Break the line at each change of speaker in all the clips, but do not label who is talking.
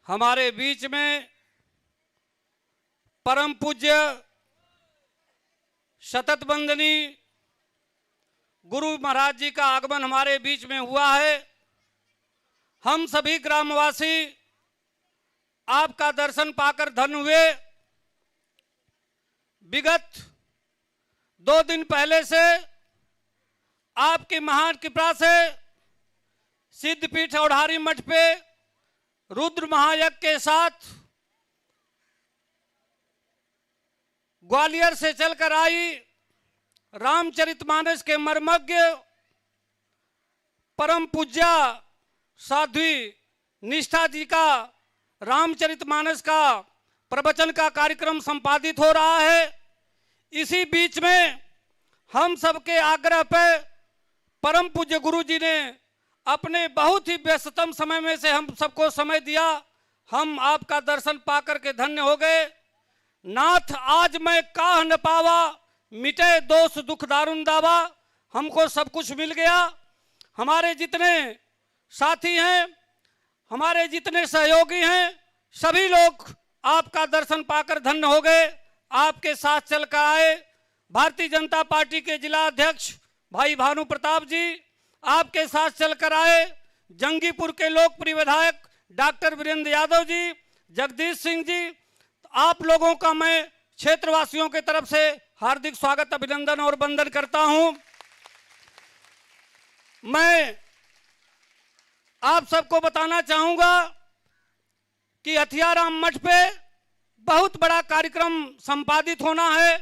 हमारे बीच में परम पूज्य शतत वंदनी गुरु महाराज जी का आगमन हमारे बीच में हुआ है। हम सभी ग्रामवासी आपका दर्शन पाकर धन्य हुए। विगत 2 दिन पहले से आपकी महान कृपा से सिद्धपीठ औढ़ारी मठ पे रुद्र महायज्ञ के साथ ग्वालियर से चलकर आई रामचरितमानस के मर्मज्ञ परम पूज्या साध्वी निष्ठा जी का रामचरितमानस का प्रवचन का कार्यक्रम संपादित हो रहा है। इसी बीच में हम सबके आग्रह पे परम पूज्य गुरु जी ने अपने बहुत ही व्यस्ततम समय में से हम सबको समय दिया। हम आपका दर्शन पाकर के धन्य हो गए। नाथ आज मैं काह न पावा, मिटे दोष दुख दारुण दावा। हमको सब कुछ मिल गया। हमारे जितने साथी हैं, हमारे जितने सहयोगी हैं, सभी लोग आपका दर्शन पाकर धन्य हो गए। आपके साथ चल कर आए भारतीय जनता पार्टी के जिला अध्यक्ष भाई भानु प्रताप जी, आपके साथ चलकर आए जंगीपुर के लोकप्रिय विधायक डॉक्टर वीरेंद्र यादव जी, जगदीश सिंह जी। आप लोगों का मैं क्षेत्रवासियों की तरफ से हार्दिक स्वागत, अभिनंदन और वंदन करता हूं। मैं आप सबको बताना चाहूंगा कि हथियाराम मठ पे बहुत बड़ा कार्यक्रम संपादित होना है।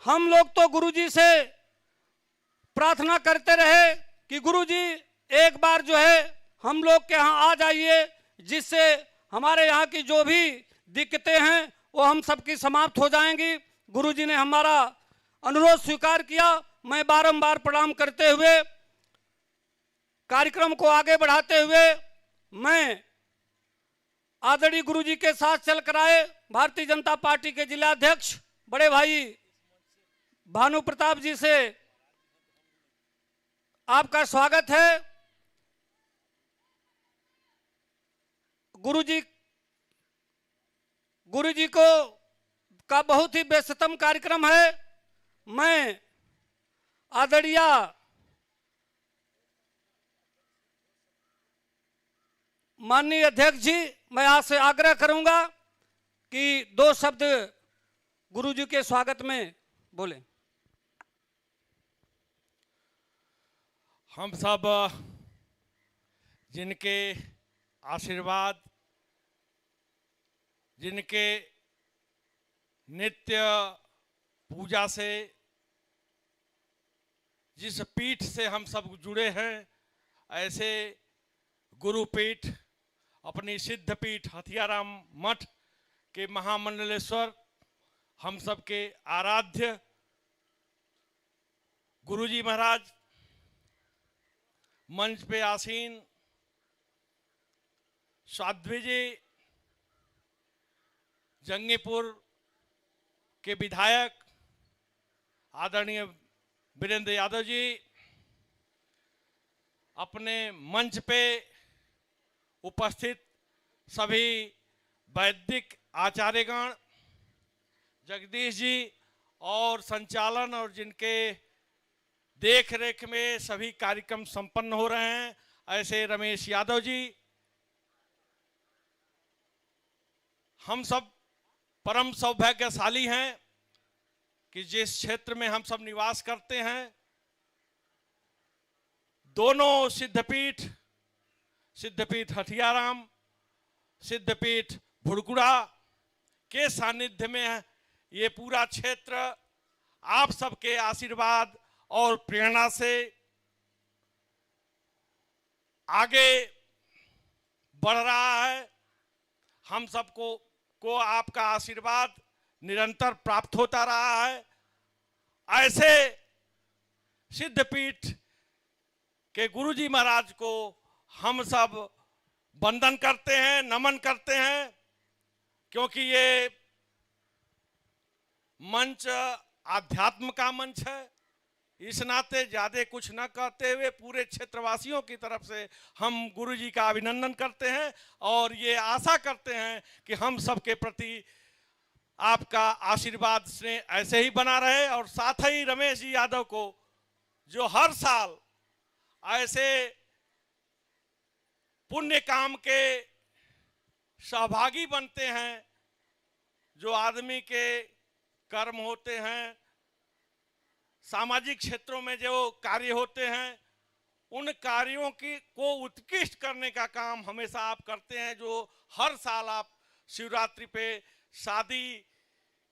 हम लोग तो गुरुजी से प्रार्थना करते रहे कि गुरुजी एक बार जो है हम लोग के यहाँ आ जाइए, जिससे हमारे यहाँ की जो भी दिक्कतें हैं वो हम सबकी समाप्त हो जाएंगी। गुरुजी ने हमारा अनुरोध स्वीकार किया। मैं बारंबार प्रणाम करते हुए कार्यक्रम को आगे बढ़ाते हुए मैं आदरणीय गुरुजी के साथ चलकर आए भारतीय जनता पार्टी के जिला अध्यक्ष बड़े भाई भानु प्रताप जी से आपका स्वागत है। गुरुजी को का बहुत ही व्यस्ततम कार्यक्रम है। मैं आदरणीय माननीय अध्यक्ष जी, मैं आपसे आग्रह करूंगा कि 2 शब्द गुरुजी के स्वागत में बोलें।
हम सब जिनके आशीर्वाद, जिनके नित्य पूजा से, जिस पीठ से हम सब जुड़े हैं, ऐसे गुरुपीठ अपनी सिद्ध पीठ हथियाराम मठ के महामंडलेश्वर हम सबके आराध्य गुरुजी महाराज, मंच पे आसीन साध्वी जी, जंगीपुर के विधायक आदरणीय वीरेंद्र यादव जी, अपने मंच पे उपस्थित सभी वैदिक आचार्यगण, जगदीश जी और संचालन और जिनके देख रेख में सभी कार्यक्रम संपन्न हो रहे हैं, ऐसे रमेश यादव जी। हम सब परम सौभाग्यशाली हैं कि जिस क्षेत्र में हम सब निवास करते हैं, दोनों सिद्धपीठ हथियाराम, सिद्धपीठ भुड़कुड़ा के सानिध्य में ये पूरा क्षेत्र आप सबके आशीर्वाद और प्रेरणा से आगे बढ़ रहा है। हम सबको आपका आशीर्वाद निरंतर प्राप्त होता रहा है। ऐसे सिद्धपीठ के गुरुजी महाराज को हम सब वंदन करते हैं, नमन करते हैं, क्योंकि ये मंच आध्यात्म का मंच है। इस नाते ज्यादा कुछ न कहते हुए पूरे क्षेत्रवासियों की तरफ से हम गुरुजी का अभिनंदन करते हैं और ये आशा करते हैं कि हम सबके प्रति आपका आशीर्वाद स्नेह ऐसे ही बना रहे। और साथ ही रमेश जी यादव को जो हर साल ऐसे पुण्य काम के सहभागी बनते हैं, जो आदमी के कर्म होते हैं, सामाजिक क्षेत्रों में जो कार्य होते हैं, उन कार्यों की को उत्कृष्ट करने का काम हमेशा आप करते हैं। जो हर साल आप शिवरात्रि पे शादी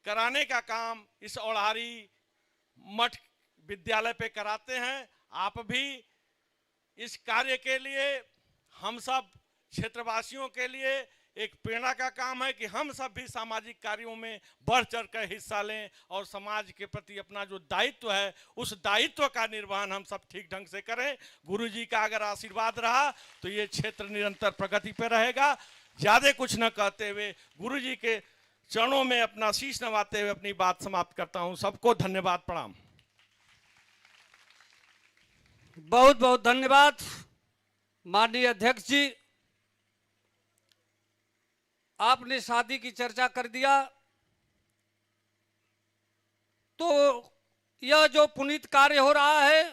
कराने का काम इस औड़ारी मठ विद्यालय पे कराते हैं। आप भी इस कार्य के लिए, हम सब क्षेत्रवासियों के लिए एक प्रेरणा का काम है कि हम सब भी सामाजिक कार्यों में बढ़ चढ़ कर हिस्सा लें और समाज के प्रति अपना जो दायित्व है उस दायित्व का निर्वहन हम सब ठीक ढंग से करें। गुरुजी का अगर आशीर्वाद रहा तो ये क्षेत्र निरंतर प्रगति पे रहेगा। ज्यादा कुछ न कहते हुए गुरुजी के चरणों में अपना शीश नवाते हुए अपनी बात समाप्त करता हूं। सबको धन्यवाद, प्रणाम।
बहुत बहुत धन्यवाद माननीय अध्यक्ष जी, आपने शादी की चर्चा कर दिया। तो यह जो पुनीत कार्य हो रहा है,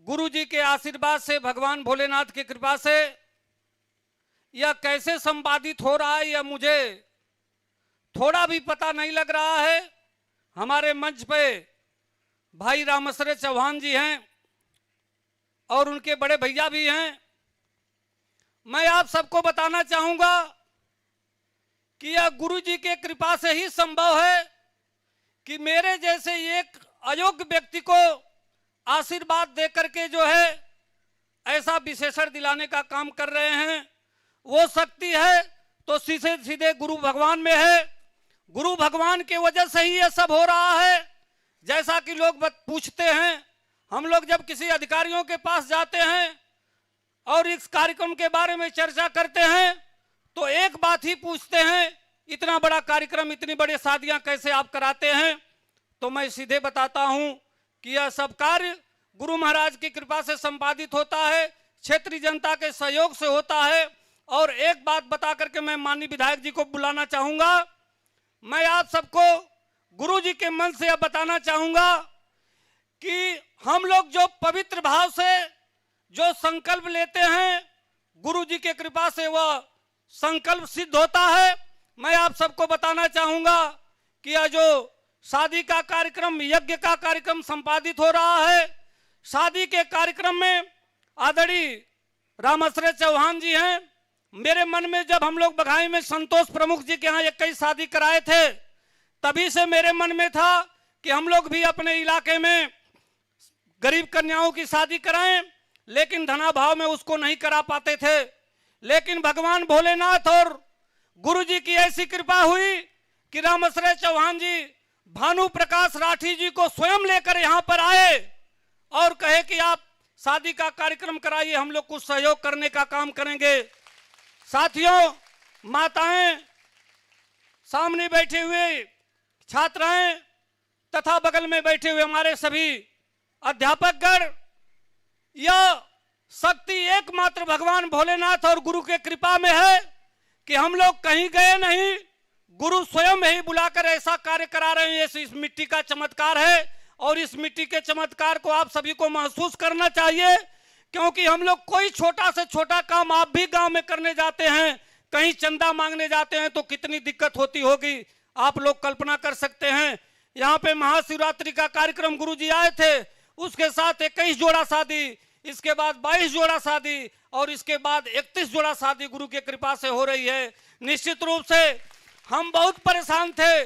गुरु जी के आशीर्वाद से, भगवान भोलेनाथ की कृपा से यह कैसे संपादित हो रहा है यह मुझे थोड़ा भी पता नहीं लग रहा है। हमारे मंच पे भाई रामसरे चौहान जी हैं और उनके बड़े भैया भी हैं। मैं आप सबको बताना चाहूंगा कि यह गुरु जी के कृपा से ही संभव है कि मेरे जैसे एक अयोग्य व्यक्ति को आशीर्वाद देकर के जो है ऐसा विशेषण दिलाने का काम कर रहे हैं। वो शक्ति है तो सीधे सीधे गुरु भगवान में है। गुरु भगवान की वजह से ही यह सब हो रहा है। जैसा कि लोग पूछते हैं, हम लोग जब किसी अधिकारियों के पास जाते हैं और इस कार्यक्रम के बारे में चर्चा करते हैं तो एक बात ही पूछते हैं, इतना बड़ा कार्यक्रम, इतनी बड़ी शादियां कैसे आप कराते हैं? तो मैं सीधे बताता हूं कि यह सब कार्य गुरु महाराज की कृपा से संपादित होता है, क्षेत्रीय जनता के सहयोग से होता है। और एक बात बता करके मैं माननीय विधायक जी को बुलाना चाहूंगा। मैं आप सबको गुरु जी के मन से यह बताना चाहूंगा कि हम लोग जो पवित्र भाव से जो संकल्प लेते हैं, गुरु जी के कृपा से वह संकल्प सिद्ध होता है। मैं आप सबको बताना चाहूंगा कि यह जो शादी का कार्यक्रम, यज्ञ का कार्यक्रम संपादित हो रहा है, शादी के कार्यक्रम में आदरणीय रामसरे चौहान जी हैं। मेरे मन में जब हम लोग बघाई में संतोष प्रमुख जी के यहाँ 21 शादी कराए थे, तभी से मेरे मन में था कि हम लोग भी अपने इलाके में गरीब कन्याओं की शादी कराएं, लेकिन धनाभाव में उसको नहीं करा पाते थे। लेकिन भगवान भोलेनाथ और गुरु जी की ऐसी कृपा हुई कि रामसरे चौहान जी भानु प्रकाश राठी जी को स्वयं लेकर यहाँ पर आए और कहे कि आप शादी का कार्यक्रम कराइए, हम लोग कुछ सहयोग करने का काम करेंगे। साथियों, माताएं, सामने बैठे हुए छात्राएं तथा बगल में बैठे हुए हमारे सभी अध्यापकगण, यह शक्ति एकमात्र भगवान भोलेनाथ और गुरु के कृपा में है कि हम लोग कहीं गए नहीं, गुरु स्वयं ही बुलाकर ऐसा कार्य करा रहे हैं। इस मिट्टी का चमत्कार है और इस मिट्टी के चमत्कार को आप सभी को महसूस करना चाहिए, क्योंकि हम लोग कोई छोटा से छोटा काम आप भी गांव में करने जाते हैं, कहीं चंदा मांगने जाते हैं तो कितनी दिक्कत होती होगी, आप लोग कल्पना कर सकते हैं। यहाँ पे महाशिवरात्रि का कार्यक्रम गुरुजी आए थे, उसके साथ 21 जोड़ा शादी, इसके बाद 22 जोड़ा शादी और इसके बाद 31 जोड़ा शादी गुरु की कृपा से हो रही है। निश्चित रूप से हम बहुत परेशान थे,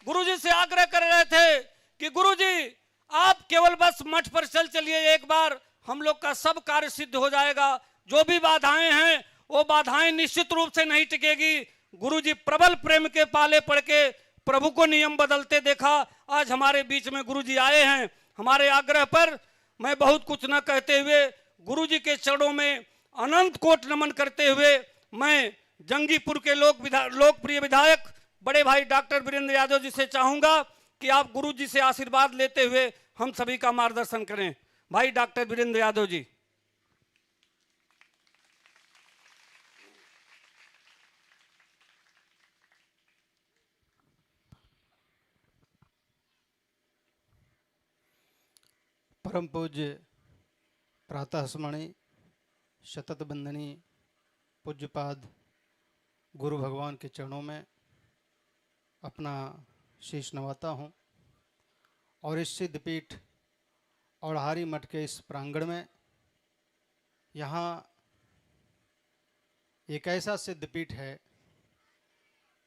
गुरुजी से आग्रह कर रहे थे कि गुरुजी आप केवल बस मठ पर चलिए एक बार, हम लोग का सब कार्य सिद्ध हो जाएगा। जो भी बाधाएं हैं वो बाधाएं निश्चित रूप से नहीं टिकेगी। गुरुजी प्रबल प्रेम के पाले पड़ के प्रभु को नियम बदलते देखा। आज हमारे बीच में गुरुजी आए हैं। हमारे आग्रह पर मैं बहुत कुछ न कहते हुए गुरुजी के चरणों में अनंत कोट नमन करते हुए मैं जंगीपुर के लोकप्रिय विधायक बड़े भाई डॉक्टर वीरेंद्र यादव जी से चाहूंगा कि आप गुरुजी से आशीर्वाद लेते हुए हम सभी का मार्गदर्शन करें। भाई डॉक्टर वीरेंद्र यादव जी।
परम पूज्य प्रातः स्मरणीय शतत बंदनी पूज्यपाद गुरु भगवान के चरणों में अपना शीश नवाता हूँ और इस सिद्धपीठ औड़हारी मठ के इस प्रांगण में, यहाँ एक ऐसा सिद्धपीठ है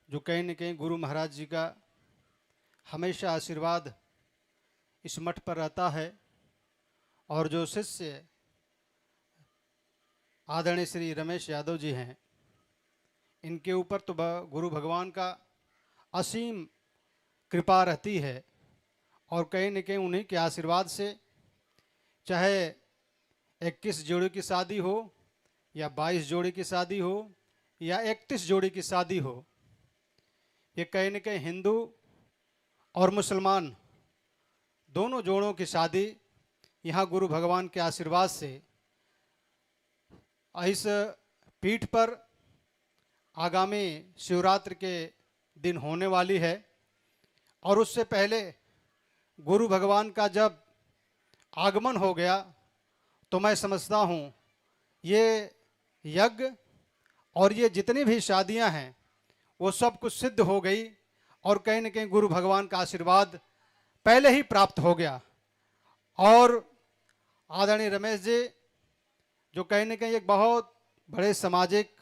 जो कहीं न कहीं गुरु महाराज जी का हमेशा आशीर्वाद इस मठ पर रहता है। और जो शिष्य आदरणीय श्री रमेश यादव जी हैं, इनके ऊपर तो गुरु भगवान का असीम कृपा रहती है और कहीं न कहीं उन्हीं के आशीर्वाद से चाहे 21 जोड़ी की शादी हो या 22 जोड़ी की शादी हो या 31 जोड़ी की शादी हो, ये कहीं न कहीं हिंदू और मुसलमान दोनों जोड़ों की शादी यहाँ गुरु भगवान के आशीर्वाद से इस पीठ पर आगामी शिवरात्रि के दिन होने वाली है। और उससे पहले गुरु भगवान का जब आगमन हो गया तो मैं समझता हूँ ये यज्ञ और ये जितनी भी शादियाँ हैं वो सब कुछ सिद्ध हो गई और कहीं न कहीं गुरु भगवान का आशीर्वाद पहले ही प्राप्त हो गया। और आदरणीय रमेश जी जो कहीं न कहीं एक बहुत बड़े सामाजिक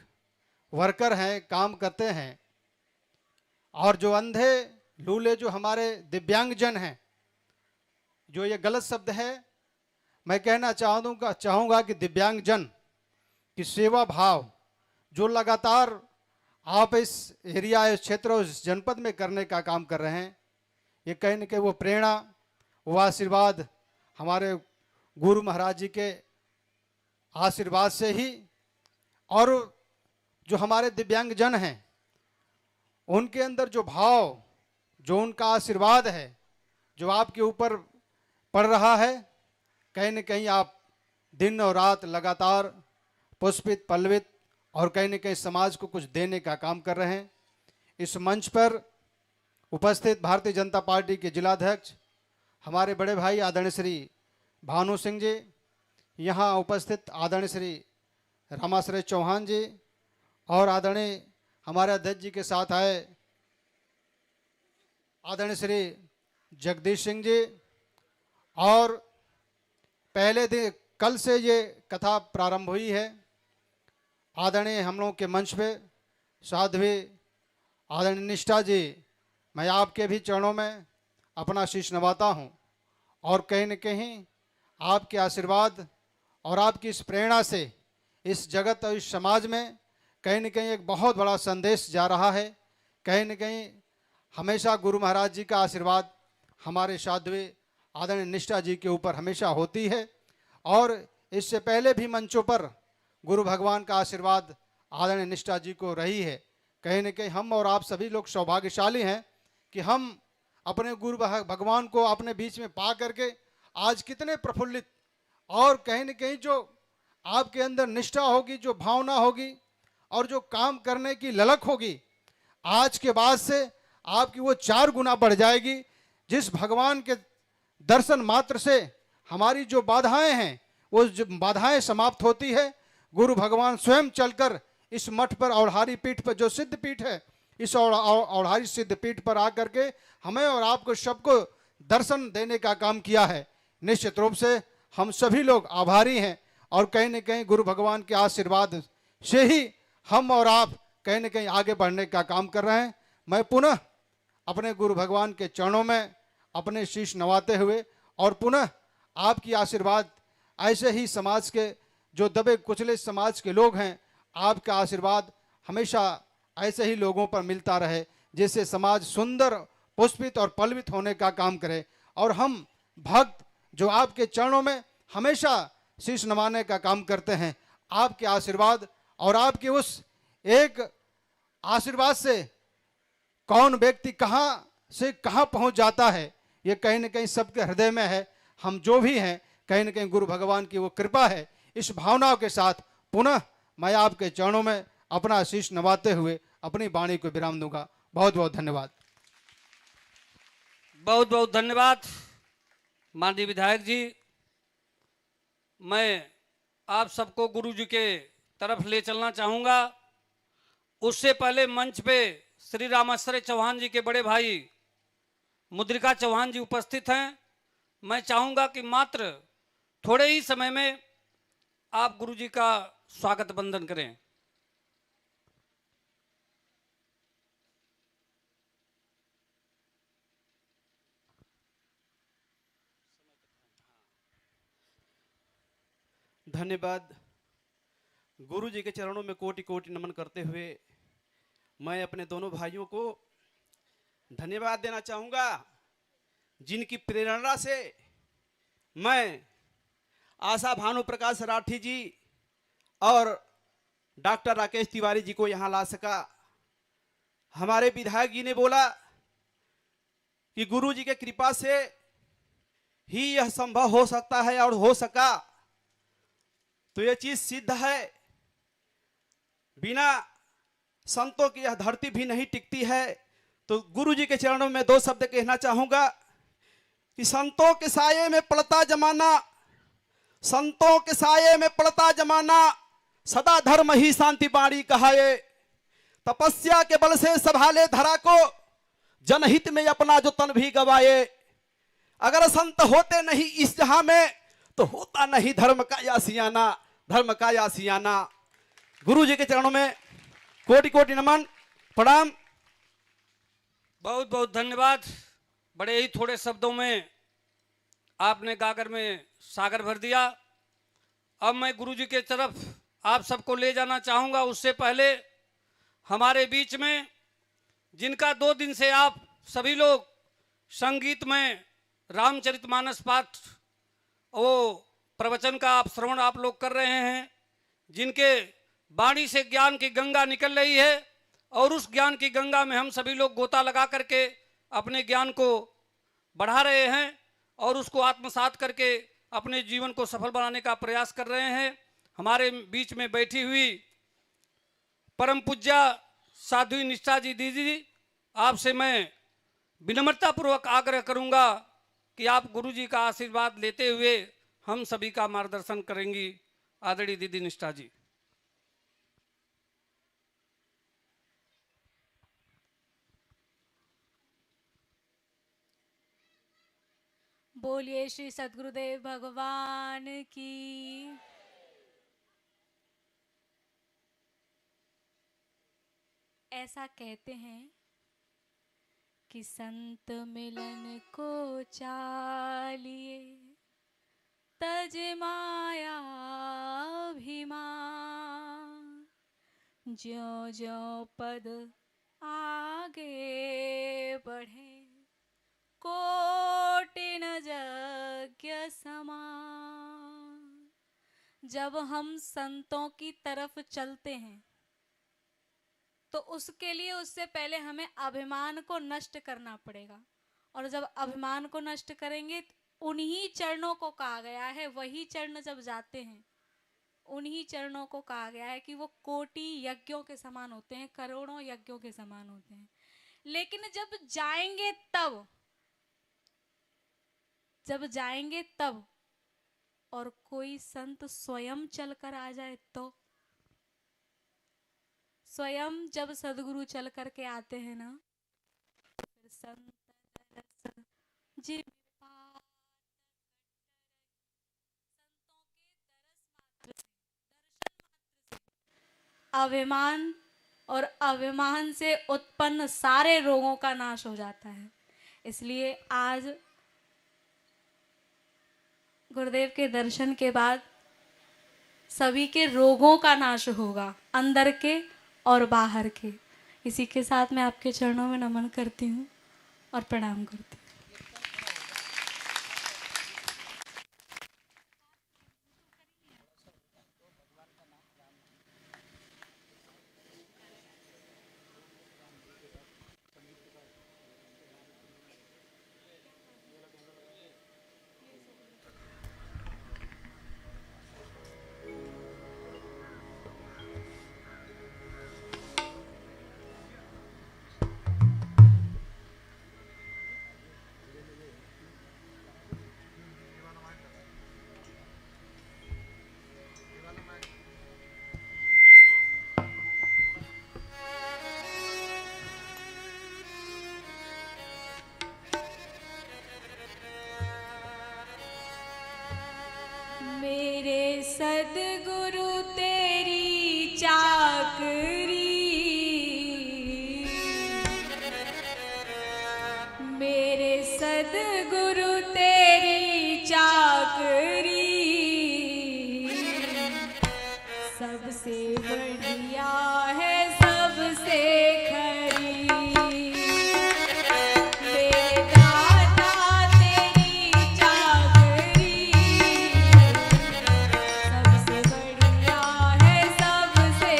वर्कर हैं, काम करते हैं, और जो अंधे लूले जो हमारे दिव्यांगजन हैं, जो ये गलत शब्द है, मैं कहना चाहूँगा कि दिव्यांगजन की सेवा भाव जो लगातार आप इस एरिया, इस क्षेत्र, इस जनपद में करने का काम कर रहे हैं, ये कहीं न कहीं वो प्रेरणा, वो आशीर्वाद हमारे गुरु महाराज जी के आशीर्वाद से ही, और जो हमारे दिव्यांगजन हैं उनके अंदर जो भाव, जो उनका आशीर्वाद है जो आपके ऊपर पड़ रहा है, कहीं न कहीं आप दिन और रात लगातार पुष्पित पल्लवित और कहीं न कहीं समाज को कुछ देने का काम कर रहे हैं। इस मंच पर उपस्थित भारतीय जनता पार्टी के जिलाध्यक्ष हमारे बड़े भाई आदरणीय श्री भानु सिंह जी, यहाँ उपस्थित आदरणीय श्री रामाश्रय चौहान जी और आदरणीय हमारे अध्यक्ष जी के साथ आए आदरणीय श्री जगदीश सिंह जी, और पहले दिन कल से ये कथा प्रारंभ हुई है। आदरणीय हम लोगों के मंच पे साध्वी आदरणीय निष्ठा जी, मैं आपके भी चरणों में अपना शीश नवाता हूँ और कहीं न कहीं आपके आशीर्वाद और आपकी इस प्रेरणा से इस जगत और इस समाज में कहीं न कहीं एक बहुत बड़ा संदेश जा रहा है। कहीं न कहीं हमेशा गुरु महाराज जी का आशीर्वाद हमारे साध्वी आदरणीय निष्ठा जी के ऊपर हमेशा होती है, और इससे पहले भी मंचों पर गुरु भगवान का आशीर्वाद आदरणीय निष्ठा जी को रही है। कहीं न कहीं हम और आप सभी लोग सौभाग्यशाली हैं कि हम अपने गुरु भगवान को अपने बीच में पा करके आज कितने प्रफुल्लित, और कहीं न कहीं जो आपके अंदर निष्ठा होगी, जो भावना होगी और जो काम करने की ललक होगी, आज के बाद से आपकी वो 4 गुना बढ़ जाएगी। जिस भगवान के दर्शन मात्र से हमारी जो बाधाएं हैं वो जो बाधाएं समाप्त होती है, गुरु भगवान स्वयं चलकर इस मठ पर औड़हारी पीठ पर जो सिद्ध पीठ है, इस औड़हारी सिद्ध पीठ पर आकर के हमें और आपको सबको दर्शन देने का काम किया है। निश्चित रूप से हम सभी लोग आभारी हैं और कहीं न कहीं गुरु भगवान के आशीर्वाद से ही हम और आप कहीं न कहीं आगे बढ़ने का काम कर रहे हैं। मैं पुनः अपने गुरु भगवान के चरणों में अपने शीश नवाते हुए और पुनः आपकी आशीर्वाद ऐसे ही समाज के जो दबे कुचले समाज के लोग हैं, आपका आशीर्वाद हमेशा ऐसे ही लोगों पर मिलता रहे, जिससे समाज सुंदर, पुष्पित और पल्लवित होने का काम करे। और हम भक्त जो आपके चरणों में हमेशा शीश नवाने का काम करते हैं, आपके आशीर्वाद और आपके उस एक आशीर्वाद से कौन व्यक्ति कहाँ से कहाँ पहुँच जाता है, ये कहीं न कहीं सबके हृदय में है। हम जो भी हैं कहीं न कहीं गुरु भगवान की वो कृपा है। इस भावनाओं के साथ पुनः मैं आपके चरणों में अपना आशीष नवाते हुए अपनी वाणी को विराम दूंगा। बहुत बहुत धन्यवाद।
बहुत बहुत धन्यवाद माननीय विधायक जी। मैं आप सबको गुरु जी के तरफ ले चलना चाहूँगा। उससे पहले मंच पे श्री रामाश्रय चौहान जी के बड़े भाई मुद्रिका चौहान जी उपस्थित हैं। मैं चाहूँगा कि मात्र थोड़े ही समय में आप गुरु जी का स्वागत वंदन करें।
धन्यवाद। गुरु जी के चरणों में कोटि कोटि नमन करते हुए मैं अपने दोनों भाइयों को धन्यवाद देना चाहूँगा, जिनकी प्रेरणा से मैं आशा भानु प्रकाश राठी जी और डॉक्टर राकेश तिवारी जी को यहाँ ला सका। हमारे विधायक जी ने बोला कि गुरु जी के कृपा से ही यह संभव हो सकता है और हो सका, तो यह चीज सिद्ध है। बिना संतों की यह धरती भी नहीं टिकती है। तो गुरु जी के चरणों में दो शब्द कहना चाहूंगा कि संतों के साये में पड़ता जमाना, संतों के साये में पड़ता जमाना, सदा धर्म ही शांति बाणी कहाए। तपस्या के बल से संभाले धरा को, जनहित में अपना जो तन भी गवाए। अगर संत होते नहीं इस जहां में, तो होता नहीं धर्म का या सियाना, धर्म का या सियाना। गुरु जी के चरणों में कोटि कोटि नमन, प्रणाम।
बहुत बहुत धन्यवाद। बड़े ही थोड़े शब्दों में आपने गागर में सागर भर दिया। अब मैं गुरु जी के तरफ आप सबको ले जाना चाहूँगा। उससे पहले हमारे बीच में जिनका 2 दिन से आप सभी लोग संगीत में रामचरितमानस पाठ वो प्रवचन का आप श्रवण आप लोग कर रहे हैं, जिनके वाणी से ज्ञान की गंगा निकल रही है और उस ज्ञान की गंगा में हम सभी लोग गोता लगा करके अपने ज्ञान को बढ़ा रहे हैं और उसको आत्मसात करके अपने जीवन को सफल बनाने का प्रयास कर रहे हैं। हमारे बीच में बैठी हुई परम पूज्या साध्वी निष्ठा जी दीदी जी, आपसे मैं विनम्रता पूर्वक आग्रह करूंगा कि आप गुरु जी का आशीर्वाद लेते हुए हम सभी का मार्गदर्शन करेंगी। आदरणीय दीदी निष्ठा जी।
बोलिए श्री सद्गुरुदेव भगवान की। ऐसा कहते हैं कि संत मिलन को चालिए, तज माया अभिमान। ज्यों ज्यों पद आगे बढ़े, कोटिन यज्ञ समान। जब हम संतों की तरफ चलते हैं तो उसके लिए उससे पहले हमें अभिमान को नष्ट करना पड़ेगा। और जब अभिमान को नष्ट करेंगे, उन्हीं चरणों को कहा गया है, वही चरण जब जाते हैं उन्हीं चरणों को कहा गया है कि वो कोटि यज्ञों के समान होते हैं, करोड़ों यज्ञों के समान होते हैं। लेकिन जब जाएंगे तब और कोई संत स्वयं चलकर आ जाए तो, स्वयं जब सदगुरु चल करके आते हैं ना, फिर संत रस जिन पात संतों के दर्शन मात्र से अभिमान और अभिमान से उत्पन्न सारे रोगों का नाश हो जाता है। इसलिए आज गुरुदेव के दर्शन के बाद सभी के रोगों का नाश होगा, अंदर के और बाहर के। इसी के साथ मैं आपके चरणों में नमन करती हूँ और प्रणाम करती हूँ। सदगुरु तेरी चाकरी, मेरे सदगुरु तेरी चाकरी, सबसे बढ़िया है सबसे खरी। मेरे दाता तेरी चाकरी, सबसे बढ़िया है सबसे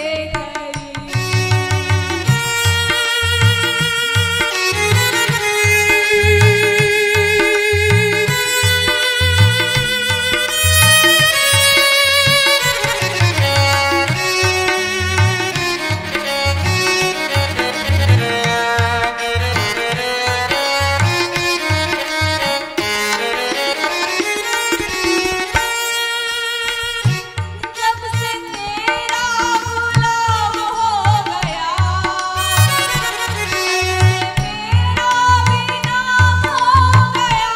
जब से तेरा गुलाम हो गया, मेरा भी नाम हो गया।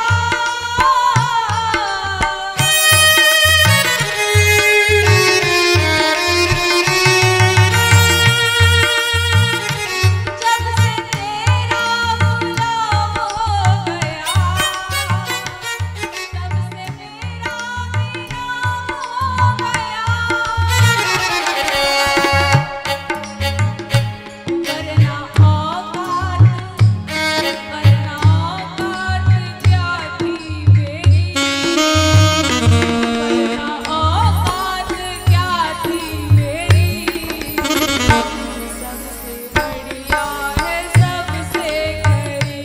जब से तेरा गुलाम हो गया, तब से मेरा भी नाम हो गया। वरना औकात क्या थी मेरी, वरना औकात क्या थी मेरी, सबसे बढ़िया है सबसे खरी।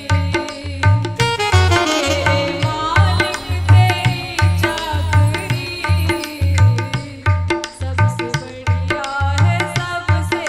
मेरे मालिक तेरी चाकरी, सबसे बढ़िया है सबसे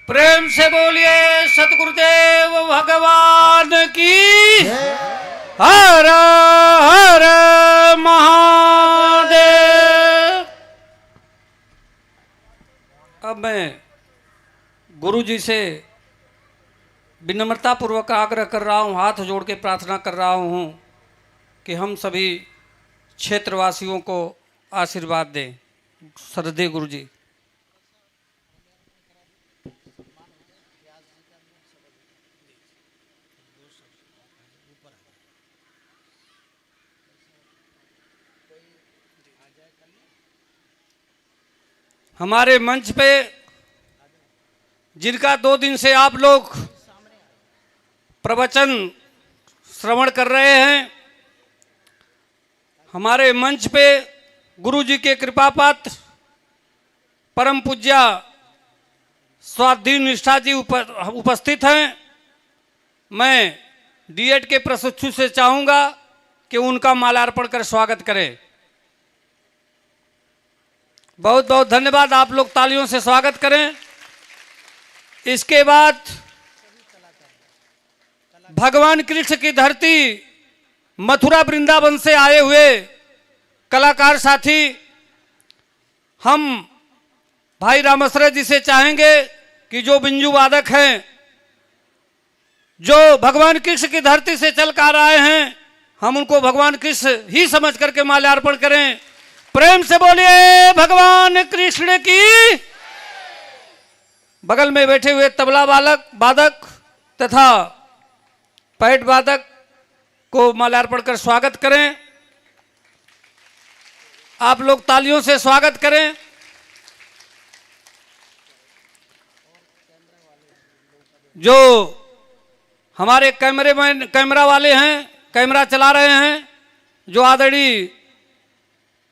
प्रेम से बोलिए सतगुरुदेव भगवान की। हर हर महादेव। अब मैं गुरु जी से विनम्रता पूर्वक आग्रह कर रहा हूँ, हाथ जोड़ के प्रार्थना कर रहा हूँ कि हम सभी क्षेत्रवासियों को आशीर्वाद दें। श्रद्धेय गुरु जी। हमारे मंच पे जिनका 2 दिन से आप लोग प्रवचन श्रवण कर रहे हैं, हमारे मंच पे गुरु जी के कृपा पात्र परम पूज्य स्वाधीन निष्ठा जी उपस्थित हैं। मैं डीएड के प्रशिक्षु से चाहूँगा कि उनका माल्यार्पण कर स्वागत करें। बहुत बहुत धन्यवाद। आप लोग तालियों से स्वागत करें। इसके बाद भगवान कृष्ण की धरती मथुरा वृंदावन से आए हुए कलाकार साथी हम भाई रामाश्रय जी से चाहेंगे कि जो बिंजू वादक हैं, जो भगवान कृष्ण की धरती से चल कर आए हैं, हम उनको भगवान कृष्ण ही समझ करके माल्यार्पण करें। प्रेम से बोलिए भगवान कृष्ण की। बगल में बैठे हुए तबला वादक तथा पैड वादक को माल्यार्पण कर स्वागत करें। आप लोग तालियों से स्वागत करें। जो हमारे कैमरा वाले हैं, कैमरा चला रहे हैं, जो आदरणीय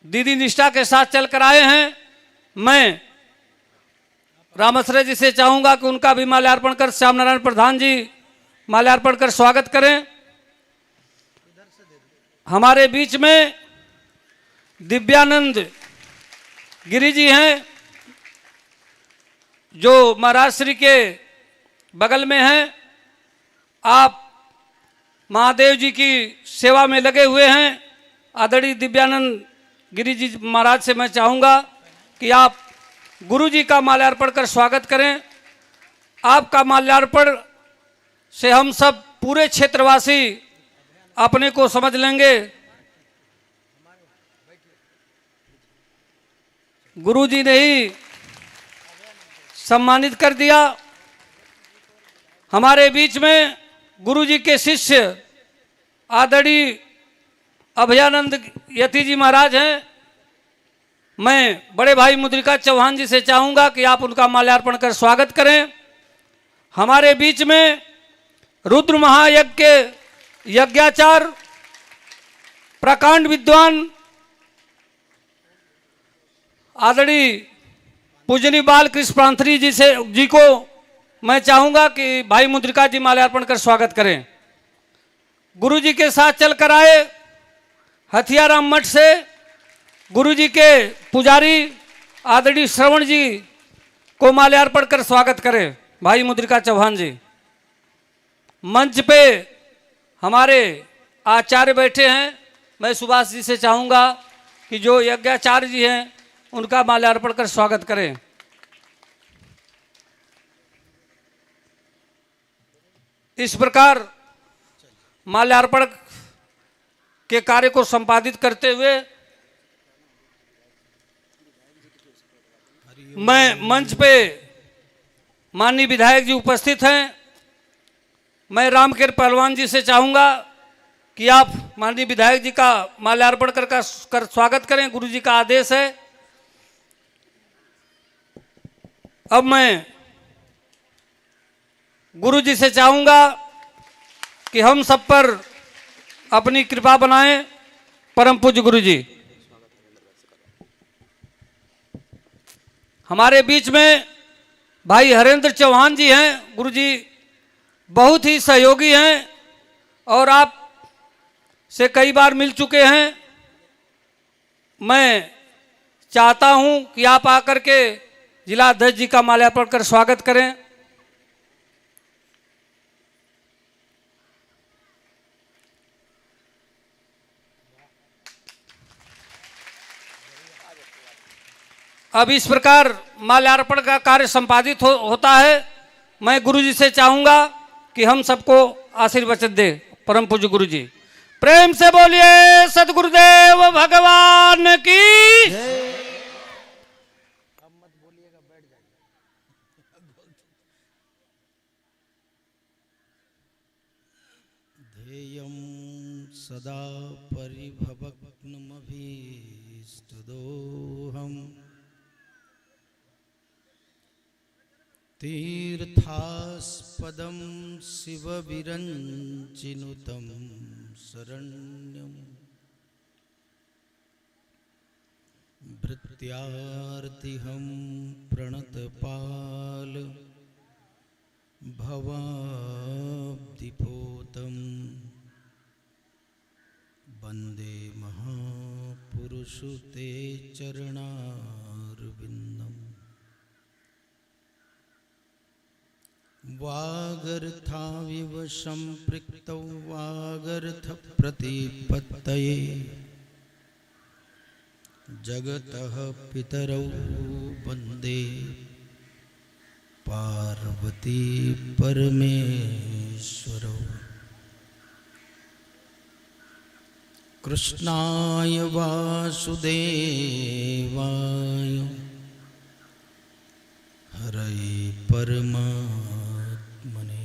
दीदी निष्ठा के साथ चल कर आए हैं, मैं रामाश्रय जी से चाहूंगा कि उनका भी माल्यार्पण कर, श्याम नारायण प्रधान जी माल्यार्पण कर स्वागत करें। हमारे बीच में दिव्यानंद गिरी जी हैं जो महाराज श्री के बगल में हैं। आप महादेव जी की सेवा में लगे हुए हैं। आदरणीय दिव्यानंद गिरी जी महाराज से मैं चाहूंगा कि आप गुरु जी का माल्यार्पण कर स्वागत करें। आपका माल्यार्पण से हम सब पूरे क्षेत्रवासी अपने को समझ लेंगे। गुरु जी ने ही सम्मानित कर दिया। हमारे बीच में गुरु जी के शिष्य आदरणीय अभयानंद यति जी महाराज हैं। मैं बड़े भाई मुद्रिका चौहान जी से चाहूंगा कि आप उनका माल्यार्पण कर स्वागत करें। हमारे बीच में रुद्र महायज्ञ के यज्ञाचार्य प्रकांड विद्वान आदरणीय पूजनी बाल कृष्ण प्रांतरी जी को मैं चाहूंगा कि भाई मुद्रिका जी माल्यार्पण कर स्वागत करें। गुरु जी के साथ चलकर आए हथियाराम मठ से गुरु जी के पुजारी आदरणीय श्रवण जी को माल्यार्पण कर स्वागत करें। भाई मुद्रिका चौहान जी। मंच पे हमारे आचार्य बैठे हैं। मैं सुभाष जी से चाहूंगा कि जो यज्ञाचार्य जी हैं उनका माल्यार्पण कर स्वागत करें। इस प्रकार माल्यार्पण के कार्य को संपादित करते हुए मैं मंच पे माननीय विधायक जी उपस्थित हैं। मैं रामकेर पहलवान जी से चाहूंगा कि आप माननीय विधायक जी का माल्यार्पण कर स्वागत करें। गुरु जी का आदेश है। अब मैं गुरु जी से चाहूंगा कि हम सब पर अपनी कृपा बनाएं। परम पूज्य गुरु जी। हमारे बीच में भाई हरेंद्र चौहान जी हैं। गुरु जी बहुत ही सहयोगी हैं और आप से कई बार मिल चुके हैं। मैं चाहता हूं कि आप आकर के जिला अध्यक्ष जी का माल्यार्पण कर स्वागत करें। अब इस प्रकार माल्यार्पण का कार्य संपादित होता है। मैं गुरु जी से चाहूंगा कि हम सबको आशीर्वचन दे। परम पूज्य गुरु जी। प्रेम से बोलिए सदगुरुदेव भगवान की।
ध्येयं सदा परिभवग्नमभीष्टदोहम् तीर्थास्पदं शिवविरञ्चिनुतं शरण्यं भृत्यार्तिहं प्रणतपाल भवाब्धिपोतं वन्दे महापुरुषु ते चरणारविन्दम् वागर्थाविव सम्पृक्तौ वागर्थप्रतिपत्तये जगतः पितरौ वन्दे पार्वती परमेश्वरौ। कृष्णाय वासुदेवाय हरये परमात्मने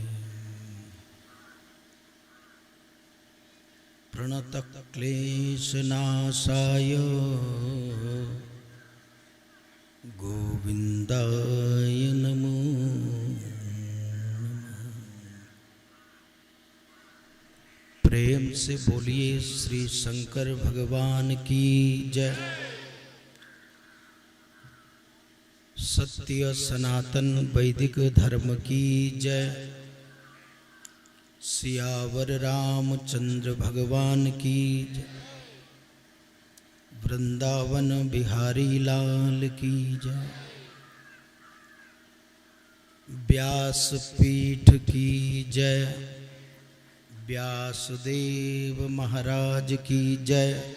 प्रणतक्लेशनाशाय गोविन्दाय नमो नमः। प्रेम से बोलिए श्री शंकर भगवान की जय। सत्य सनातन वैदिक धर्म की जय। सियावर रामचंद्र भगवान की जय। वृंदावन बिहारी लाल की जय। व्यास पीठ की जय। व्यासदेव महाराज की जय।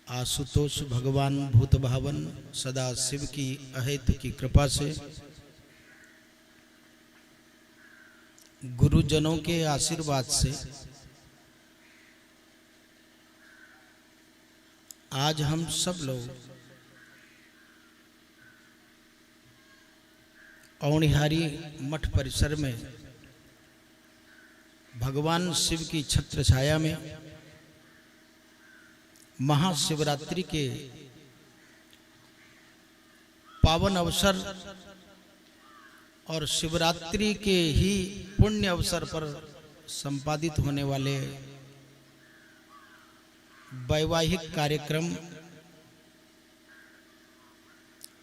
आशुतोष भगवान भूत भावन सदा शिव की अहेतु की कृपा से गुरुजनों के आशीर्वाद से आज हम सब लोग औनिहारी मठ परिसर में भगवान शिव की छत्र छाया में महाशिवरात्रि के पावन अवसर और शिवरात्रि के ही पुण्य अवसर पर संपादित होने वाले वैवाहिक कार्यक्रम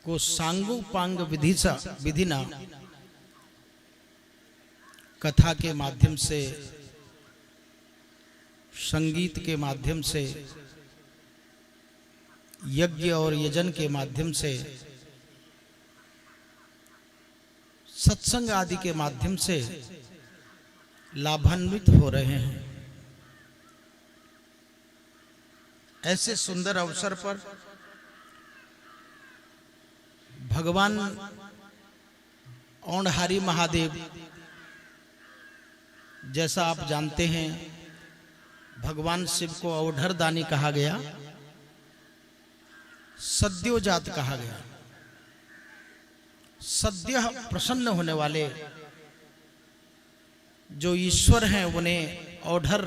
को सांगोपांग विधिना कथा के माध्यम से, संगीत के माध्यम से, यज्ञ और यजन के माध्यम से, सत्संग आदि के माध्यम से लाभान्वित हो रहे हैं। ऐसे सुंदर अवसर पर भगवान औंढहारी महादेव, जैसा आप जानते हैं भगवान शिव को औढर दानी कहा गया, सद्योजात कहा गया। सद्य प्रसन्न होने वाले जो ईश्वर हैं उन्हें औढर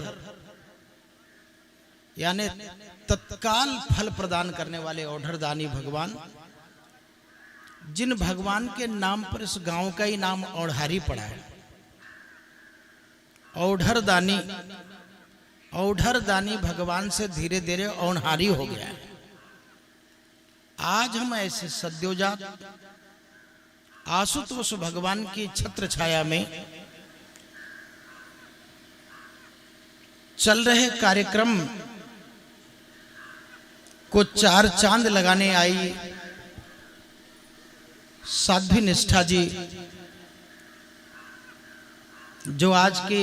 यानी तत्काल फल प्रदान करने वाले औढर दानी भगवान, जिन भगवान के नाम पर इस गांव का ही नाम औढारी पड़ा है। औढर दानी भगवान से धीरे धीरे औंढारी हो गया है। आज हम ऐसे सद्योजात आशुतोष भगवान की छत्र छाया में चल रहे कार्यक्रम को चार चांद लगाने आई साध्वी निष्ठा जी, जो आज के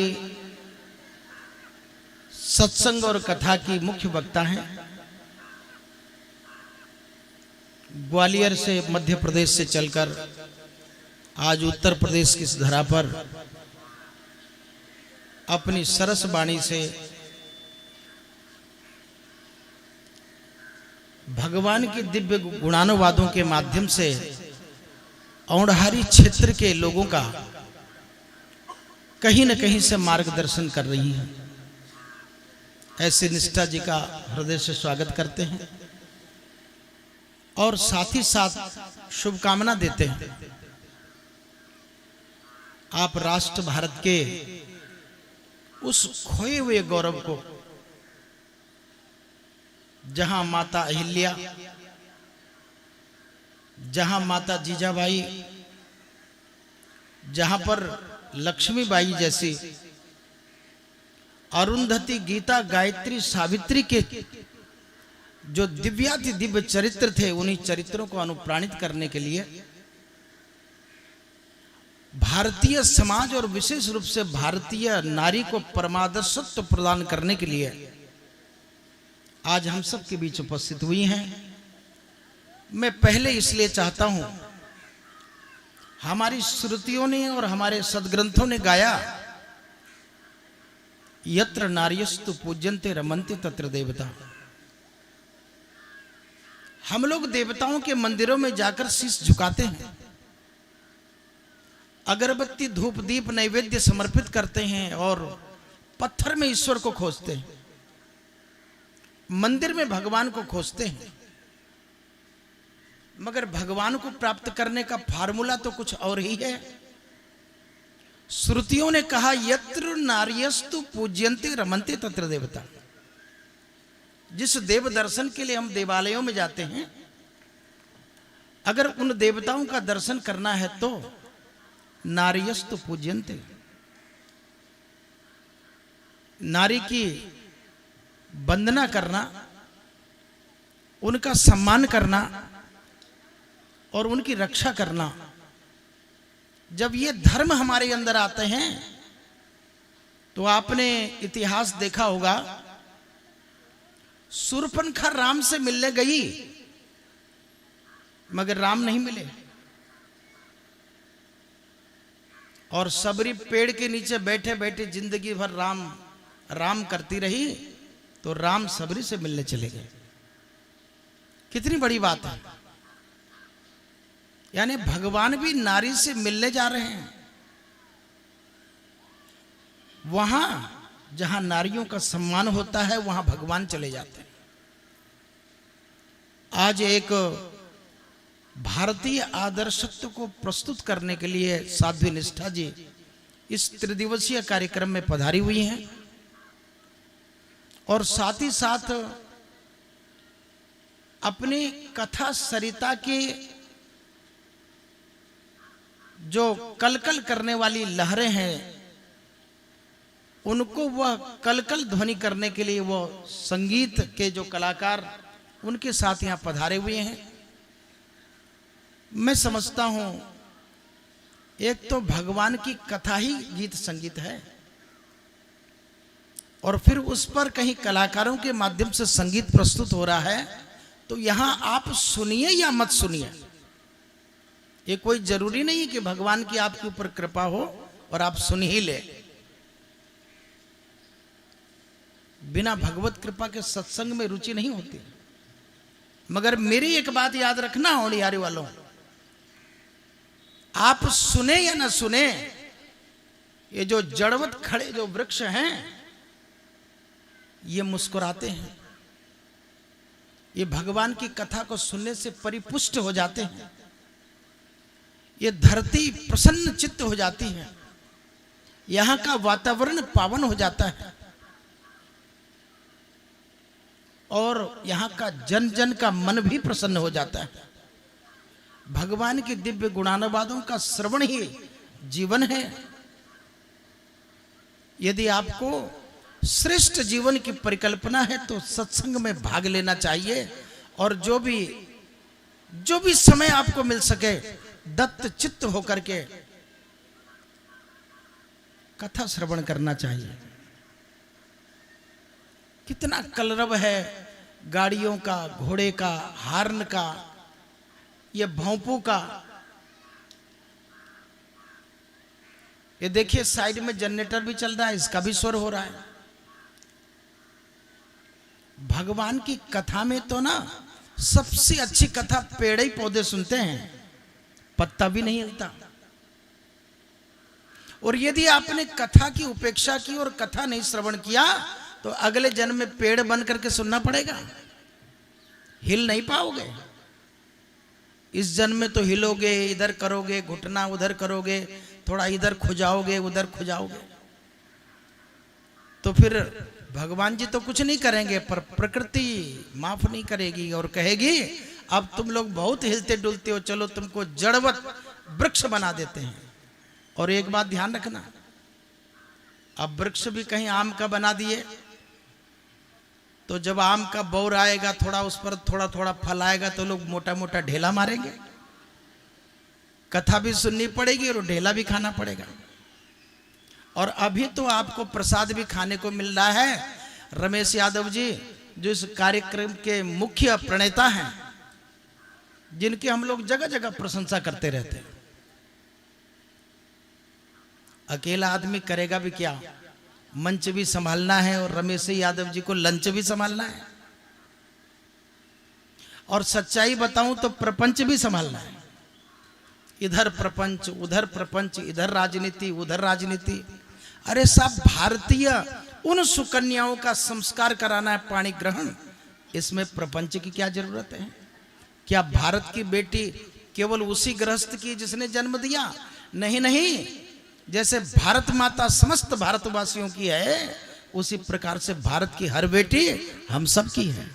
सत्संग और कथा की मुख्य वक्ता हैं, ग्वालियर से मध्य प्रदेश से चलकर आज उत्तर प्रदेश की इस धरा पर अपनी सरस वाणी से भगवान के दिव्य गुणानुवादों के माध्यम से औंढहारी क्षेत्र के लोगों का कहीं न कहीं से मार्गदर्शन कर रही हैं। ऐसे निष्ठा जी का हृदय से स्वागत करते हैं और साथ ही साथ शुभकामना देते हैं। आप राष्ट्र भारत के उस खोए हुए गौरव को, जहां माता अहिल्या, जहां माता जीजाबाई, जहां पर लक्ष्मीबाई जैसी, अरुंधति, गीता, गायत्री, सावित्री के जो दिव्याति दिव्य चरित्र थे, उन्हीं चरित्रों को अनुप्राणित करने के लिए भारतीय समाज और विशेष रूप से भारतीय नारी को परमादर्शत्व प्रदान करने के लिए आज हम सब के बीच उपस्थित हुई हैं। मैं पहले इसलिए चाहता हूं, हमारी श्रुतियों ने और हमारे सदग्रंथों ने गाया, यत्र नार्यस्तु पूज्यन्ते रमन्ते तत्र देवता। हम लोग देवताओं के मंदिरों में जाकर शीश झुकाते हैं, अगरबत्ती धूप दीप नैवेद्य समर्पित करते हैं और पत्थर में ईश्वर को खोजते हैं, मंदिर में भगवान को खोजते हैं। मगर भगवान को प्राप्त करने का फार्मूला तो कुछ और ही है। श्रुतियों ने कहा, यत्र नार्यस्तु पूज्यन्ते रमन्ते तत्र देवता। जिस देव दर्शन के लिए हम देवालयों में जाते हैं, अगर उन देवताओं का दर्शन करना है तो नारीयस्तु पूज्यन्ते, नारी की वंदना करना, उनका सम्मान करना और उनकी रक्षा करना, जब ये धर्म हमारे अंदर आते हैं तो आपने इतिहास देखा होगा, शूर्पणखा राम से मिलने गई मगर राम नहीं मिले, और सबरी पेड़ के नीचे बैठे बैठे जिंदगी भर राम राम करती रही तो राम सबरी से मिलने चले गए। कितनी बड़ी बात है। यानी भगवान भी नारी से मिलने जा रहे हैं। वहां जहां नारियों का सम्मान होता है वहां भगवान चले जाते हैं। आज एक भारतीय आदर्शत्व को प्रस्तुत करने के लिए साध्वी निष्ठा जी इस त्रिदिवसीय कार्यक्रम में पधारी हुई हैं और साथ ही साथ अपनी कथा सरिता की जो कलकल करने वाली लहरें हैं उनको वह कलकल ध्वनि करने के लिए वो संगीत के जो कलाकार उनके साथ यहाँ पधारे हुए हैं। मैं समझता हूं एक तो भगवान की कथा ही गीत संगीत है और फिर उस पर कहीं कलाकारों के माध्यम से संगीत प्रस्तुत हो रहा है, तो यहां आप सुनिए या मत सुनिए, ये कोई जरूरी नहीं कि भगवान की आपके ऊपर कृपा हो और आप सुन ही ले। बिना भगवत कृपा के सत्संग में रुचि नहीं होती। मगर मेरी एक बात याद रखना होड़ियारी वालों, आप सुने या ना सुने, ये जो जड़वत खड़े जो वृक्ष हैं ये मुस्कुराते हैं, ये भगवान की कथा को सुनने से परिपुष्ट हो जाते हैं, ये धरती प्रसन्न चित्त हो जाती है, यहां का वातावरण पावन हो जाता है और यहां का जन जन का मन भी प्रसन्न हो जाता है। भगवान के दिव्य गुणानुवादों का श्रवण ही जीवन है। यदि आपको श्रेष्ठ जीवन की परिकल्पना है तो सत्संग में भाग लेना चाहिए और जो भी समय आपको मिल सके दत्त चित्त होकर के कथा श्रवण करना चाहिए। कितना कलरव है गाड़ियों का, घोड़े का, हार्न का, ये भौंपू का। ये देखिए साइड में जनरेटर भी चल रहा है, इसका भी स्वर हो रहा है। भगवान की कथा में तो ना सबसे अच्छी कथा पेड़ ही पौधे सुनते हैं, पत्ता भी नहीं हिलता। और यदि आपने कथा की उपेक्षा की और कथा नहीं श्रवण किया तो अगले जन्म में पेड़ बन करके सुनना पड़ेगा, हिल नहीं पाओगे। इस जन्म में तो हिलोगे, इधर करोगे, घुटना उधर करोगे, थोड़ा इधर खुजाओगे, उधर खुजाओगे, तो फिर भगवान जी तो कुछ नहीं करेंगे पर प्रकृति माफ नहीं करेगी और कहेगी अब तुम लोग बहुत हिलते डुलते हो, चलो तुमको जड़वत वृक्ष बना देते हैं। और एक बात ध्यान रखना, अब वृक्ष भी कहीं आम का बना दिए तो जब आम का बौर आएगा, थोड़ा उस पर थोड़ा थोड़ा फल आएगा तो लोग मोटा मोटा ढेला मारेंगे। कथा भी सुननी पड़ेगी और ढेला भी खाना पड़ेगा। और अभी तो आपको प्रसाद भी खाने को मिल रहा है। रमेश यादव जी जो इस कार्यक्रम के मुख्य प्रणेता हैं, जिनकी हम लोग जगह जगह प्रशंसा करते रहते हैं, अकेला आदमी करेगा भी क्या, मंच भी संभालना है और रमेश यादव जी को लंच भी संभालना है और सच्चाई बताऊं तो प्रपंच भी संभालना है। इधर प्रपंच, उधर प्रपंच, इधर राजनीति, उधर राजनीति। अरे साहब, भारतीय उन सुकन्याओं का संस्कार कराना है, पाणी ग्रहण, इसमें प्रपंच की क्या जरूरत है? क्या भारत की बेटी केवल उसी गृहस्थ की जिसने जन्म दिया? नहीं नहीं, जैसे भारत माता समस्त भारतवासियों की है उसी प्रकार से भारत की हर बेटी हम सब की है।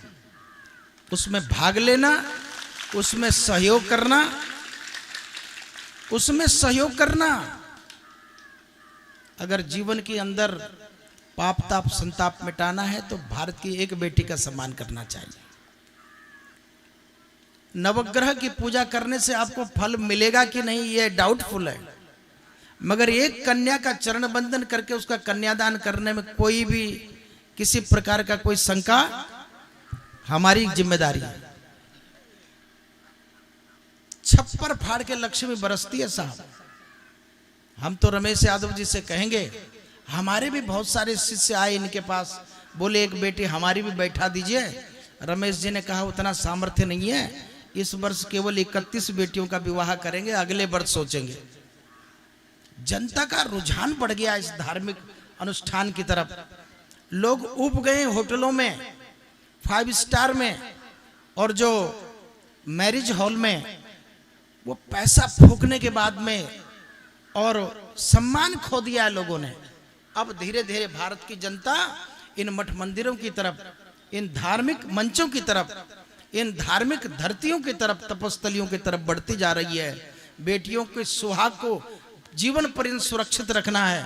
उसमें भाग लेना उसमें सहयोग करना, उसमें सहयोग करना। अगर जीवन के अंदर पाप ताप संताप मिटाना है तो भारत की एक बेटी का सम्मान करना चाहिए। नवग्रह की पूजा करने से आपको फल मिलेगा कि नहीं यह डाउटफुल है, मगर एक कन्या का चरण बंधन करके उसका कन्यादान करने में कोई भी किसी प्रकार का कोई शंका, हमारी जिम्मेदारी है। छप्पर फाड़ के लक्ष्मी बरसती है साहब। हम तो रमेश यादव जी से कहेंगे, हमारे भी बहुत सारे शिष्य आए इनके पास, बोले एक बेटी हमारी भी बैठा दीजिए। रमेश जी ने कहा उतना सामर्थ्य नहीं है, इस वर्ष केवल 31 बेटियों का विवाह करेंगे, अगले वर्ष सोचेंगे। जनता का रुझान बढ़ गया इस धार्मिक अनुष्ठान की तरफ। लोग उब गए होटलों में, 5 स्टार में, और जो मैरिज हॉल में वो पैसा फूकने के बाद में और सम्मान खो दिया है लोगों ने। अब धीरे धीरे भारत की जनता इन मठ मंदिरों की तरफ, इन धार्मिक मंचों की तरफ, इन धार्मिक धरतियों की तरफ, तपस्थलियों की तरफ बढ़ती जा रही है। बेटियों के सुहाग को जीवन पर्यंत सुरक्षित रखना है,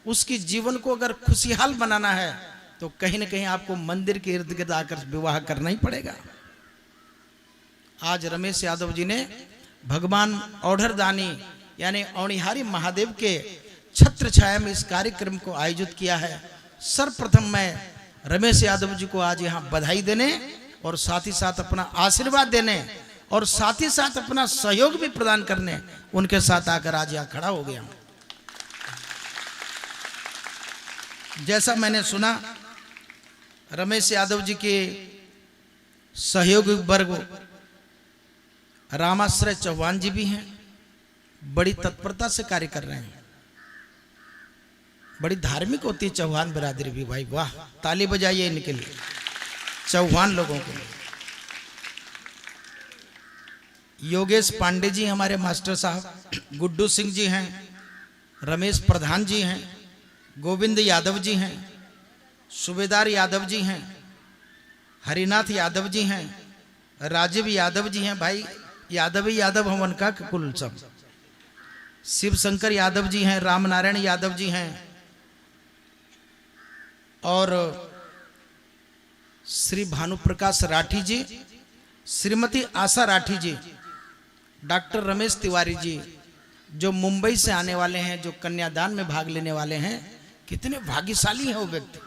उसकी जीवन को अगर खुशहाल बनाना है तो कहीं ना कहीं आपको मंदिर के इर्द गिर्द आकर विवाह करना ही पड़ेगा। आज रमेश यादव जी ने भगवान औढ़रदानी यानी औणिहारी महादेव के छत्र छाया में इस कार्यक्रम को आयोजित किया है। सर्वप्रथम मैं रमेश यादव जी को आज यहाँ बधाई देने और साथ ही साथ अपना आशीर्वाद देने और साथ ही साथ अपना सहयोग भी प्रदान करने उनके साथ आकर आज यहाँ खड़ा हो गया हूं। जैसा मैंने सुना, रमेश यादव जी के सहयोगी वर्ग रामाश्रय चौहान जी भी हैं, बड़ी तत्परता से कार्य कर रहे हैं। बड़ी धार्मिक होती है चौहान बिरादरी भी, भाई वाह, ताली बजाइए इनके लिए, चौहान लोगों के लिए। योगेश पांडे जी हमारे मास्टर साहब, गुड्डू सिंह जी हैं, रमेश प्रधान जी हैं, गोविंद यादव जी हैं, सूबेदार यादव जी हैं, हरिनाथ यादव जी हैं, राजीव यादव जी हैं, भाई यादव ही यादव हम उनका कुल सब, शिव शंकर यादव जी हैं, रामनारायण यादव जी हैं, और श्री भानुप्रकाश राठी जी, श्रीमती आशा राठी जी, डॉक्टर रमेश तिवारी जी, जो मुंबई से आने वाले हैं, जो कन्यादान में भाग लेने वाले हैं। कितने भाग्यशाली है वो व्यक्ति।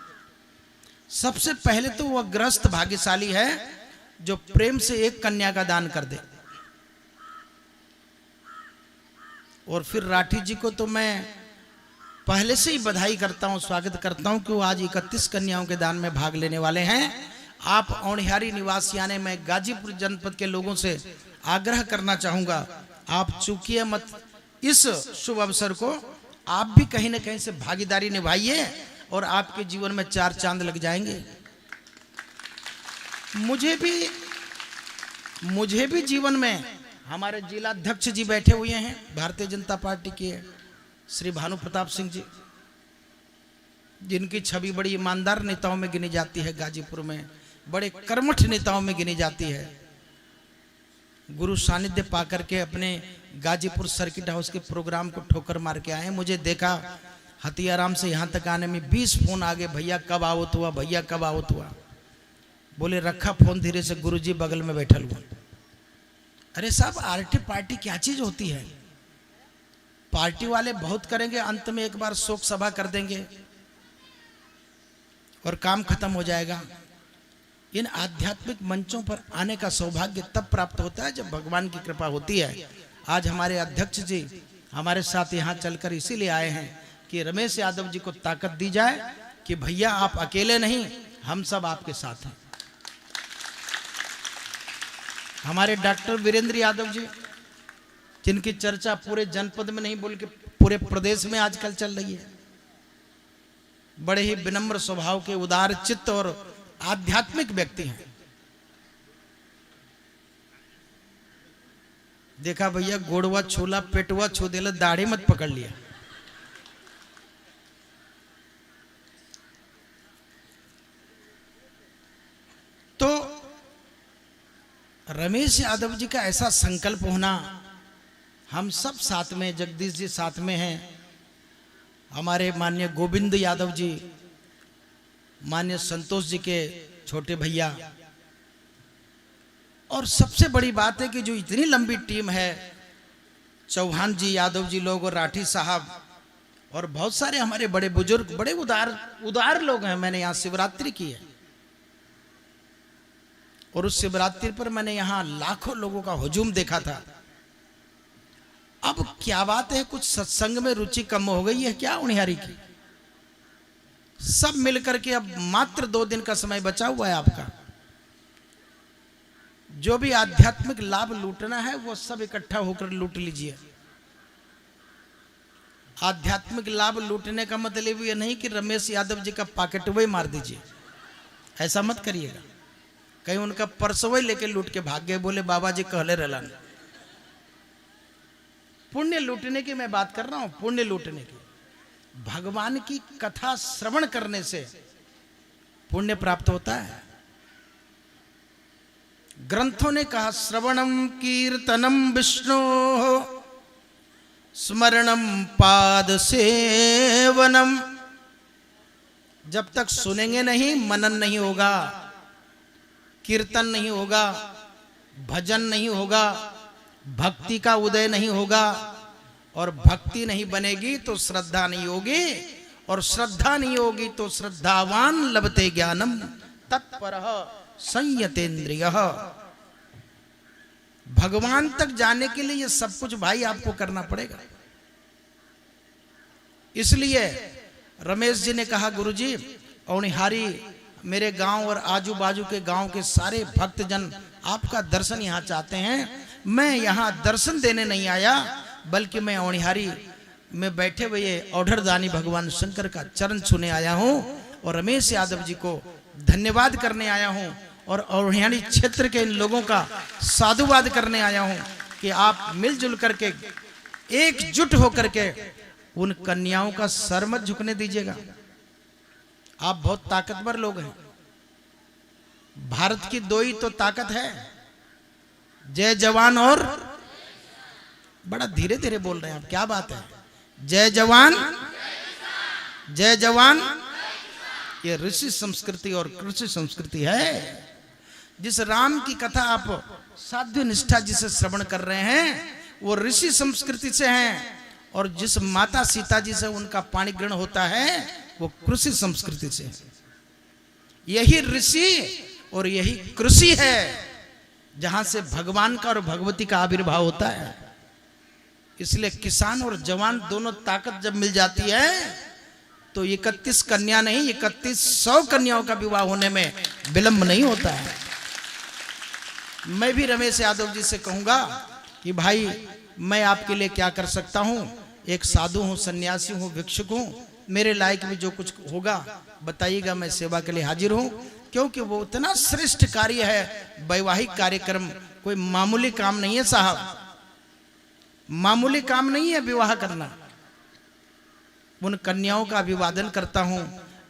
सबसे पहले तो वह ग्रस्त भाग्यशाली है जो प्रेम से एक कन्या का दान कर दे। और फिर राठी जी को तो मैं पहले से ही बधाई करता हूं, स्वागत करता हूं कि वो आज 31 कन्याओं के दान में भाग लेने वाले हैं। आप औणिहारी निवासी आने, मैं गाजीपुर जनपद के लोगों से आग्रह करना चाहूंगा, आप चूकिए मत इस शुभ अवसर को। आप भी कहीं ना कहीं से भागीदारी निभाइए और आपके जीवन में 4 चांद लग जाएंगे। मुझे भी जीवन में हमारे जिला अध्यक्ष जी बैठे हुए हैं भारतीय जनता पार्टी के, श्री भानु प्रताप सिंह जी, जिनकी छवि बड़ी ईमानदार नेताओं में गिनी जाती है, गाजीपुर में बड़े कर्मठ नेताओं में गिनी जाती है। गुरु सानिध्य पाकर के अपने गाजीपुर सर्किट हाउस के प्रोग्राम को ठोकर मार के आए। मुझे देखा हथियाराम से यहाँ तक आने में 20 फोन आ गए, भैया कब आवत हुआ, भैया कब आवत हुआ। बोले रखा फोन धीरे से, गुरुजी बगल में बैठल हुआ। अरे साहब, आरटी पार्टी क्या चीज होती है? पार्टी वाले बहुत करेंगे, अंत में एक बार शोक सभा कर देंगे और काम खत्म हो जाएगा। इन आध्यात्मिक मंचों पर आने का सौभाग्य तब प्राप्त होता है जब भगवान की कृपा होती है। आज हमारे अध्यक्ष जी हमारे साथ यहाँ चलकर इसीलिए आए हैं कि रमेश यादव जी को ताकत दी जाए कि भैया आप अकेले नहीं, हम सब आपके साथ हैं। हमारे डॉक्टर वीरेंद्र यादव जी, जिनकी चर्चा पूरे जनपद में नहीं बल्कि पूरे प्रदेश में आजकल चल रही है, बड़े ही विनम्र स्वभाव के, उदार चित्त और आध्यात्मिक व्यक्ति हैं। देखा भैया, गोड़वा छोला पेटवा छू देला, दाढ़ी मत पकड़ लिया। तो रमेश यादव जी का ऐसा संकल्प होना, हम सब साथ में, जगदीश जी साथ में हैं, हमारे माननीय गोविंद यादव जी, माननीय संतोष जी के छोटे भैया, और सबसे बड़ी बात है कि जो इतनी लंबी टीम है, चौहान जी, यादव जी लोग और राठी साहब और बहुत सारे हमारे बड़े बुजुर्ग, बड़े उदार लोग हैं। मैंने यहाँ शिवरात्रि की है और उस शिवरात्रि पर मैंने यहाँ लाखों लोगों का हुजूम देखा था। अब क्या बात है, कुछ सत्संग में रुचि कम हो गई है क्या उनियारी की? सब मिलकर के अब मात्र 2 दिन का समय बचा हुआ है आपका। जो भी आध्यात्मिक लाभ लूटना है वो सब इकट्ठा होकर लूट लीजिए। आध्यात्मिक लाभ लूटने का मतलब ये नहीं कि रमेश यादव जी का पॉकेटवे मार दीजिए, ऐसा मत करिएगा। कहीं उनका परसवे लेके लूट के भाग गए, बोले बाबा जी कहले रहलन। पुण्य लूटने की मैं बात कर रहा हूं, पुण्य लूटने की। भगवान की कथा श्रवण करने से पुण्य प्राप्त होता है। ग्रंथों ने कहा श्रवणम कीर्तनम विष्णु स्मरणम पाद सेवनम। जब तक सुनेंगे नहीं, मनन नहीं होगा, कीर्तन नहीं होगा, भजन नहीं होगा, भक्ति का उदय नहीं होगा, और भक्ति नहीं बनेगी तो श्रद्धा नहीं होगी, और श्रद्धा नहीं होगी तो श्रद्धावान लभते ज्ञानम तत्परः संयतेन्द्रियः। भगवान तक जाने के लिए ये सब कुछ भाई आपको करना पड़ेगा। इसलिए रमेश जी ने कहा, गुरुजी औनिहारी मेरे गांव और आजू बाजू के गांव के सारे भक्तजन आपका दर्शन यहाँ चाहते हैं। मैं यहाँ दर्शन देने नहीं आया, बल्कि मैं औनिहारी में बैठे हुए औढ़रदानी भगवान शंकर का चरण छूने आया हूँ और रमेश यादव जी को धन्यवाद करने आया हूँ और औढ़ियाणी क्षेत्र के इन लोगों का साधुवाद करने आया हूँ कि आप मिलजुल करके एकजुट होकर के उन कन्याओं का सर मत झुकने दीजिएगा। आप बहुत ताकतवर लोग हैं। भारत की 2 ही तो ताकत है, जय जवान और, बड़ा धीरे धीरे बोल रहे हैं आप, क्या बात है? जय जवान, जय जवान। ये ऋषि संस्कृति और कृषि संस्कृति है। जिस राम की कथा आप साध्य निष्ठा जी से श्रवण कर रहे हैं वो ऋषि संस्कृति से हैं, और जिस माता सीता जी से उनका पाणी ग्रहण होता है वो कृषि संस्कृति से। यही ऋषि और यही कृषि है जहां से भगवान का और भगवती का आविर्भाव होता है। इसलिए किसान और जवान दोनों ताकत जब मिल जाती है तो 31 कन्या नहीं 3100 कन्याओं का विवाह होने में विलंब नहीं होता है। मैं भी रमेश यादव जी से कहूंगा कि भाई मैं आपके लिए क्या कर सकता हूं। एक साधु हूं, सन्यासी हूं, भिक्षुक हूं, मेरे लायक भी जो कुछ होगा बताइएगा, मैं सेवा के लिए हाजिर हूं। क्योंकि वो इतना श्रेष्ठ कार्य है, वैवाहिक कार्यक्रम कोई मामूली काम नहीं है साहब, मामूली काम नहीं है विवाह करना। उन कन्याओं का अभिवादन करता हूं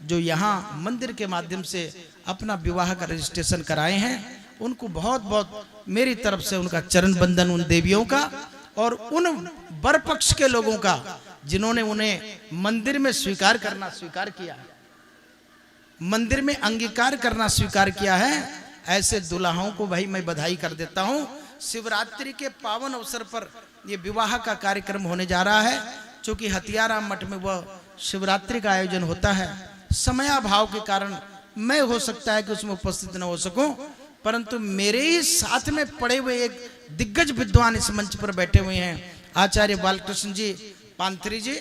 जो यहाँ मंदिर के माध्यम से अपना विवाह का रजिस्ट्रेशन कराए हैं। उनको बहुत बहुत मेरी तरफ से उनका चरण बंदन, उन देवियों का और उन वर पक्ष के लोगों का जिन्होंने उन्हें मंदिर में स्वीकार करना स्वीकार किया है, मंदिर में अंगीकार करना स्वीकार किया है। ऐसे दुल्हाओं को भाई मैं बधाई कर देता हूं। शिवरात्रि के पावन अवसर पर यह विवाह का कार्यक्रम होने जा रहा है। चूंकि हथियाराम मठ में वह शिवरात्रि का आयोजन होता है, समयाभाव के कारण मैं हो सकता है कि उसमें उपस्थित न हो सकूं, परंतु मेरे ही साथ में पड़े हुए एक दिग्गज विद्वान इस मंच पर बैठे हुए हैं, आचार्य बालकृष्ण जी पांथरी जी,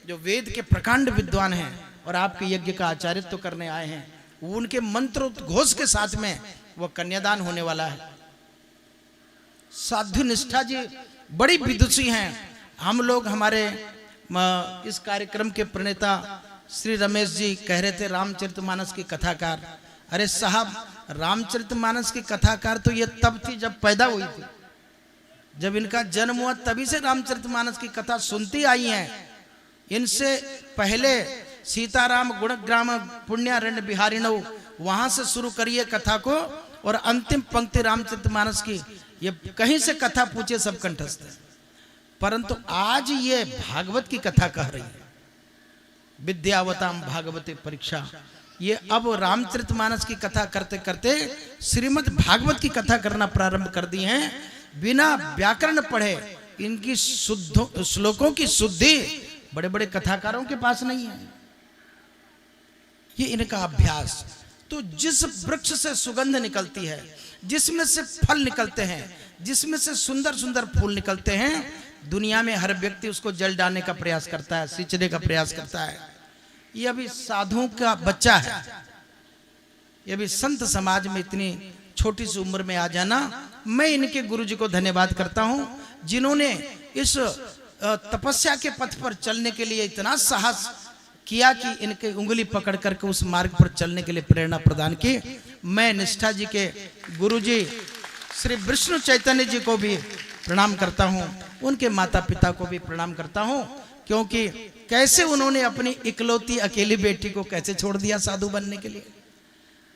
जो वेद के प्रकांड विद्वान हैं और आपके यज्ञ का आचार्यत्व करने आए हैं। उनके मंत्र घोष के साथ में वह कन्यादान होने वाला है। साधु निष्ठा जी बड़ी विदुषी हैं। हम लोग हमारे इस कार्यक्रम के प्रणेता श्री रमेश जी कह रहे थे रामचरितमानस की कथाकार। अरे साहब, रामचरितमानस की कथाकार तो ये तब थी जब पैदा हुई थी, जब इनका जन्म हुआ तभी से रामचरितमानस की कथा सुनती आई हैं। इनसे पहले सीताराम गुणग्राम पुण्यारण्य बिहारिणव वहां से शुरू करिए कथा को, और अंतिम पंक्ति रामचरितमानस की, ये कहीं से कथा पूछे सब कंठस्थ है। परंतु आज ये भागवत की कथा कह रही है, विद्यावताम भागवते परीक्षा। ये अब रामचरितमानस की कथा करते करते श्रीमद् भागवत की कथा करना प्रारंभ कर दी है। बिना व्याकरण पढ़े इनकी शुद्ध श्लोकों की शुद्धि बड़े बड़े कथाकारों के पास नहीं है, ये इनका अभ्यास। तो जिस वृक्ष से सुगंध निकलती है, जिसमें से फल निकलते हैं, जिसमें से सुंदर सुंदर फूल निकलते हैं, दुनिया में हर व्यक्ति उसको जल डालने का प्रयास करता है, सींचने का प्रयास करता है। ये अभी साधुओं का बच्चा है, ये अभी संत समाज में इतनी छोटी सी उम्र में आ जाना। मैं इनके गुरु जी को धन्यवाद करता हूं, जिन्होंने इस तपस्या के पथ पर चलने के लिए इतना साहस किया कि इनके उंगली पकड़ करके उस मार्ग पर चलने के लिए प्रेरणा प्रदान की। मैं निष्ठा जी के गुरु जी श्री विष्णु चैतन्य जी को भी प्रणाम करता हूं, उनके माता पिता को भी प्रणाम करता हूं, क्योंकि कैसे उन्होंने अपनी इकलौती अकेली बेटी को कैसे छोड़ दिया साधु बनने के लिए।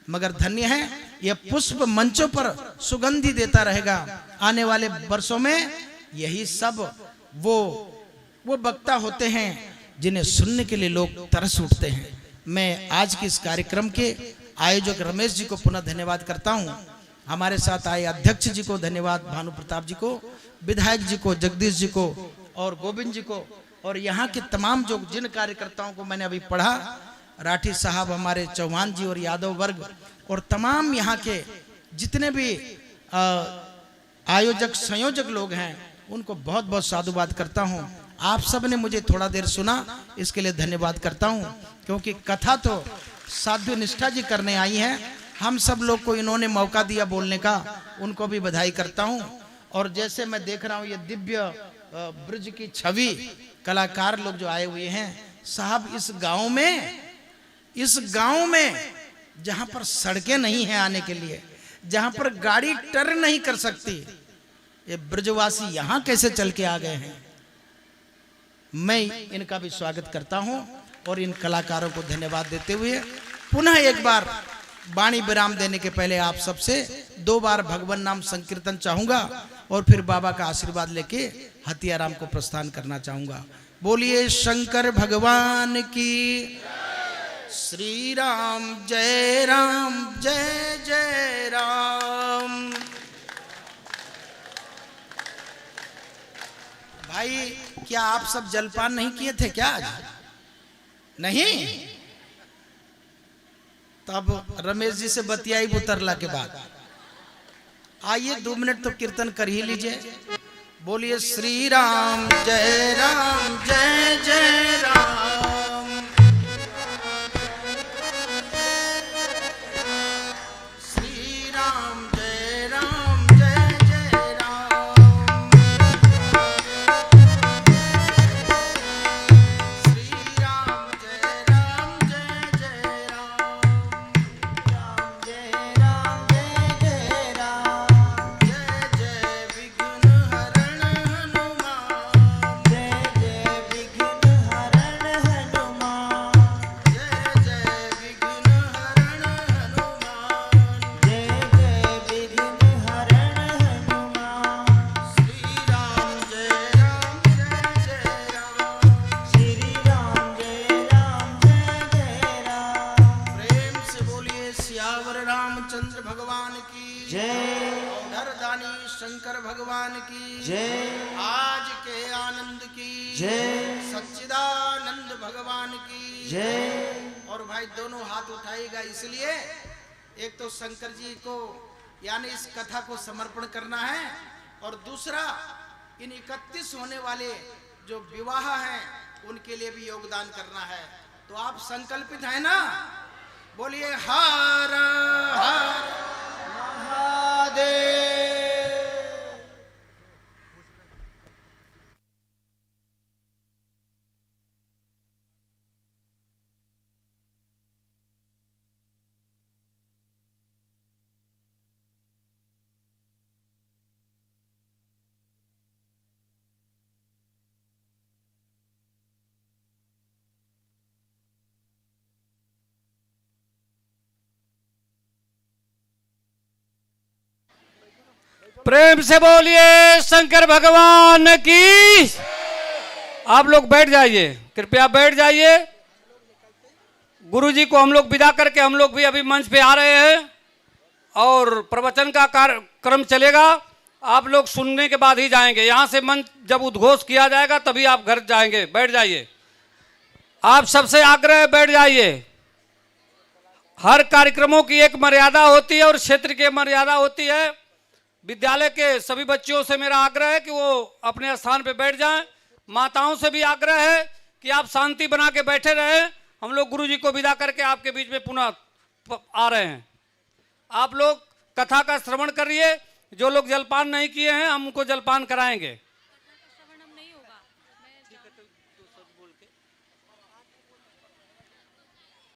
मगर धन्य है, यह पुष्प मंचों पर सुगंधि देता रहेगा। आने वाले वर्षों में यही सब वो वक्ता होते हैं जिन्हें सुनने के लिए लोग तरस उठते हैं। मैं आज के इस कार्यक्रम के आयोजक रमेश जी को पुनः धन्यवाद करता हूं, हमारे साथ आए अध्यक्ष जी को धन्यवाद, भानु प्रताप जी को, विधायक जी को, जगदीश जी को और गोविंद जी को, और यहाँ के तमाम जो जिन कार्यकर्ताओं को मैंने अभी पढ़ा, राठी साहब, हमारे चौहान जी और यादव वर्ग, और तमाम यहाँ के जितने भी आयोजक संयोजक लोग हैं, उनको बहुत बहुत साधुवाद करता हूँ। आप सब ने मुझे थोड़ा देर सुना, इसके लिए धन्यवाद करता हूँ, क्योंकि कथा तो साध्य निष्ठा जी करने आई हैं, हम सब लोग को इन्होंने मौका दिया बोलने का, उनको भी बधाई करता हूँ। और जैसे मैं देख रहा हूँ ये दिव्य ब्रज की छवि, कलाकार लोग जो आए हुए हैं साहब, इस गांव में जहां पर सड़कें नहीं हैं आने के लिए, जहां पर गाड़ी टर्न नहीं कर सकती, ये ब्रजवासी यहां कैसे चल के आ गए हैं। मैं इनका भी स्वागत करता हूं और इन कलाकारों को धन्यवाद देते हुए पुनः एक बार वाणी विराम देने के पहले आप सबसे 2 बार भगवान नाम संकीर्तन चाहूंगा और फिर बाबा का आशीर्वाद लेके हथियाराम को प्रस्थान करना चाहूंगा। बोलिए शंकर भगवान की, श्री राम जय जय राम। भाई क्या आप सब जलपान नहीं किए थे क्या आज? नहीं? तब रमेश जी से बतियाई उतरला के बाद आइए 2 मिनट तो कीर्तन कर ही लीजिए। बोलिए श्री राम जय जय राम। श्री राम जय जय राम। श्री राम जय जय राम। राम जय जय राम। जय जय विघ्न हरण हनुमान। जय जय विघ्न हरण हनुमान। जय जय विघ्न हरण हनुमान। जय जय विघ्न हरण हनुमान। श्री राम जय जय राम। श्री राम जय जय राम। प्रेम से बोलिए सियावर रामचंद्र भगवान की जय। धरदानी शंकर भगवान की जय। आज के आनंद की जय। सच्चिदानंद भगवान की जय। और भाई दोनों हाथ उठाएगा, इसलिए एक तो शंकर जी को यानी इस कथा को समर्पण करना है, और दूसरा इन 31 होने वाले जो विवाह हैं उनके लिए भी योगदान करना है। तो आप संकल्पित हैं ना? बोलिए हर हर महादेव।
प्रेम से बोलिए शंकर भगवान की। आप लोग बैठ जाइए, कृपया बैठ जाइए। गुरुजी को हम लोग विदा करके हम लोग भी अभी मंच पे आ रहे हैं और प्रवचन का कार्यक्रम चलेगा। आप लोग सुनने के बाद ही जाएंगे। यहाँ से मंच जब उद्घोष किया जाएगा तभी आप घर जाएंगे। बैठ जाइए, आप सबसे आग्रह है बैठ जाइए। हर कार्यक्रमों की एक मर्यादा होती है और क्षेत्र की मर्यादा होती है। विद्यालय के सभी बच्चों से मेरा आग्रह है कि वो अपने स्थान पे बैठ जाएं। माताओं से भी आग्रह है कि आप शांति बना के बैठे रहें। हम लोग गुरुजी को विदा करके आपके बीच में पुनः आ रहे हैं। आप लोग कथा का श्रवण करिए। जो लोग जलपान नहीं किए हैं हम उनको जलपान कराएंगे।